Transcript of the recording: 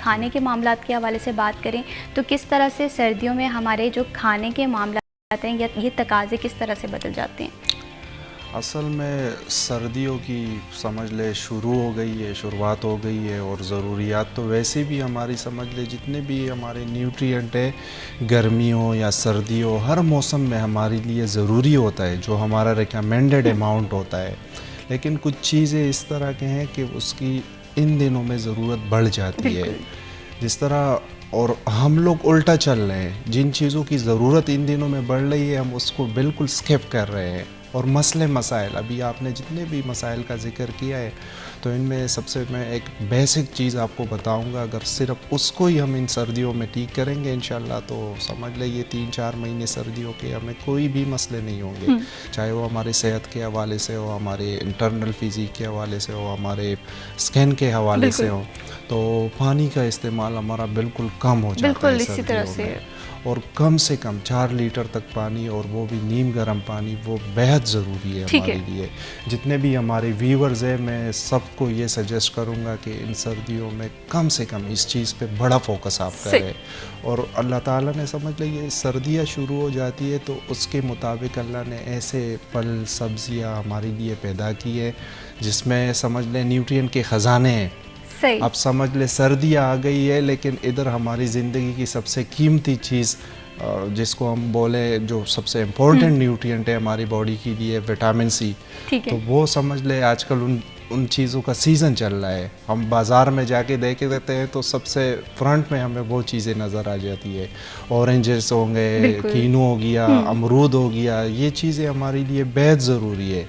کھانے کے معاملات کے حوالے سے بات کریں تو کس طرح سے سردیوں میں ہمارے جو کھانے کے معاملات ہیں یا یہ تقاضے کس طرح سے بدل جاتے ہیں؟ اصل میں سردیوں کی سمجھ لے شروع ہو گئی ہے، شروعات ہو گئی ہے، اور ضروریات تو ویسے بھی ہماری سمجھ لے جتنے بھی ہمارے نیوٹرینٹ ہے، گرمی ہو یا سردی ہو، ہر موسم میں ہمارے لیے ضروری ہوتا ہے جو ہمارا ریکمینڈڈ اماؤنٹ ہوتا ہے. لیکن کچھ چیزیں اس طرح کے ہیں کہ اس کی ان دنوں میں ضرورت بڑھ جاتی ہے. بالکل جس طرح اور ہم لوگ الٹا چل رہے ہیں، جن چیزوں کی ضرورت ان دنوں میں بڑھ رہی ہے ہم اس کو بالکل سکپ کر رہے ہیں. اور مسائل ابھی آپ نے جتنے بھی مسائل کا ذکر کیا ہے تو ان میں سب سے میں ایک بیسک چیز آپ کو بتاؤں گا، اگر صرف اس کو ہی ہم ان سردیوں میں ٹھیک کریں گے انشاءاللہ تو سمجھ لیں یہ 3-4 مہینے سردیوں کے ہمیں کوئی بھی مسئلے نہیں ہوں گے، چاہے وہ ہمارے صحت کے حوالے سے ہو، ہمارے انٹرنل فزیک کے حوالے سے ہو، ہمارے اسکن کے حوالے سے ہو. تو پانی کا استعمال ہمارا بالکل کم ہو جاتا ہے بالکل اسی طرح سردیوں سے. میں، اور کم سے کم 4 لیٹر تک پانی، اور وہ بھی نیم گرم پانی، وہ بیحد ضروری ہے ہمارے لیے. جتنے بھی ہمارے ویورز ہیں میں سب کو یہ سجیسٹ کروں گا کہ ان سردیوں میں کم سے کم اس چیز پہ بڑا فوکس آپ کریں. اور اللہ تعالیٰ نے سمجھ لیں یہ سردیاں شروع ہو جاتی ہے تو اس کے مطابق اللہ نے ایسے پھل سبزیاں ہمارے لیے پیدا کی ہے جس میں سمجھ لیں نیوٹرین کے خزانے ہیں. اب سمجھ لے سردیاں آ گئی ہے لیکن ادھر ہماری زندگی کی سب سے قیمتی چیز جس کو ہم بولیں جو سب سے امپورٹنٹ نیوٹرینٹ ہے ہماری باڈی کے لیے، وٹامن سی، تو وہ سمجھ لے آج کل ان چیزوں کا سیزن چل رہا ہے. ہم بازار میں جا کے دیکھ دیتے ہیں تو سب سے فرنٹ میں ہمیں وہ چیزیں نظر آ جاتی ہے. اورنجز ہوں گے، کینو ہو گیا، امرود ہو گیا، یہ چیزیں ہمارے لیے بیحد ضروری ہے.